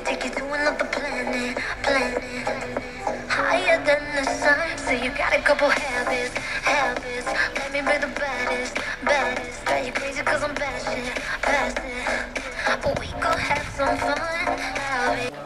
take you to another planet, higher than the sun. So you got a couple habits. Let me be the baddest. Drive you crazy 'cause I'm passionate. But we gon' have some fun.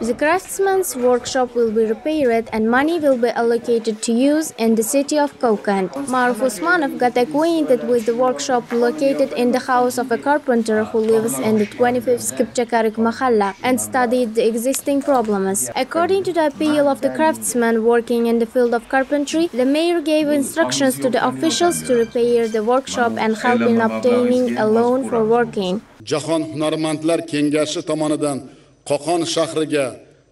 The craftsman's workshop will be repaired and money will be allocated to use in the city of Kokand. Maruf Usmanov got acquainted with the workshop located in the house of a carpenter who lives in the 25th Kipchakarik mahalla and studied the existing problems. According to the appeal of the craftsmen working in the field of carpentry, the mayor gave instructions to the officials to repair the workshop and help in obtaining a loan for working. Jahon hunarmandlar kengashi tomonidan Kokand shahriga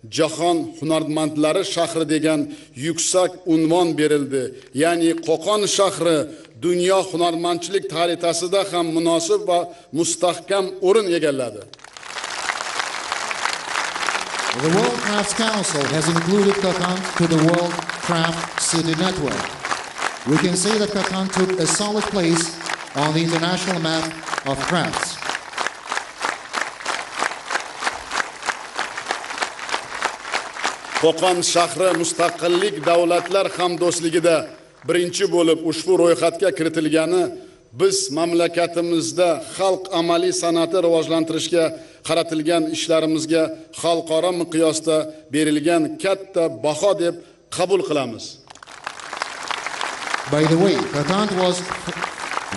Jahon hunarmandlari shahri degan yuksak unvon berildi. Ya'ni Kokand shahri dunyo hunarmandchilik xaritasida ham munosib va mustahkam o'rin egalladi. The World Crafts Council has included Kokand to the World Craft City Network. We can say that Kokand took a solid place on the international map of crafts. Kokand shahri mustaqillik davlatlar hamdo'stligida birinchi bo'lib ushbu ro'yxatga kiritilgani biz mamlakatimizda xalq amaliy san'ati rivojlantirishga qaratilgan ishlarimizga xalqaro miqyosda berilgan katta baho deb qabul qilamiz. By the way, Kokand was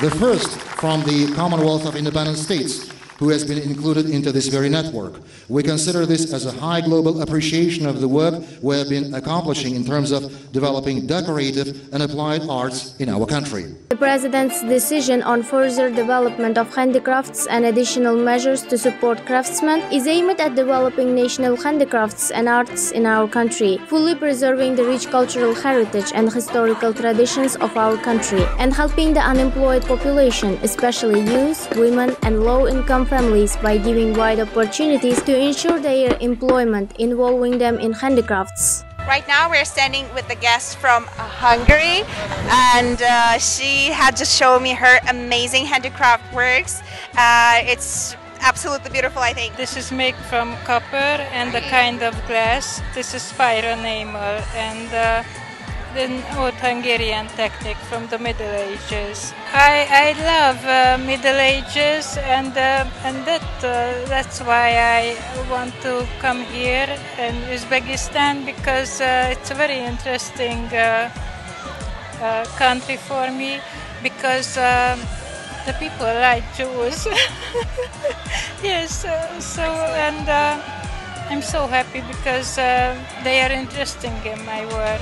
the first from the Commonwealth of Independent States who has been included into this very network. We consider this as a high global appreciation of the work we have been accomplishing in terms of developing decorative and applied arts in our country. The President's decision on further development of handicrafts and additional measures to support craftsmen is aimed at developing national handicrafts and arts in our country, fully preserving the rich cultural heritage and historical traditions of our country, and helping the unemployed population, especially youth, women, and low-income families by giving wide opportunities to ensure their employment, involving them in handicrafts. Right now we're standing with a guest from Hungary, and she had just shown me her amazing handicraft works. It's absolutely beautiful, I think. This is made from copper and a kind of glass. This is spiral enamel and the old Hungarian technique from the Middle Ages. I love Middle Ages, and that's why I want to come here in Uzbekistan, because it's a very interesting country for me, because the people like Jews. Yes, I'm so happy because they are interesting in my work.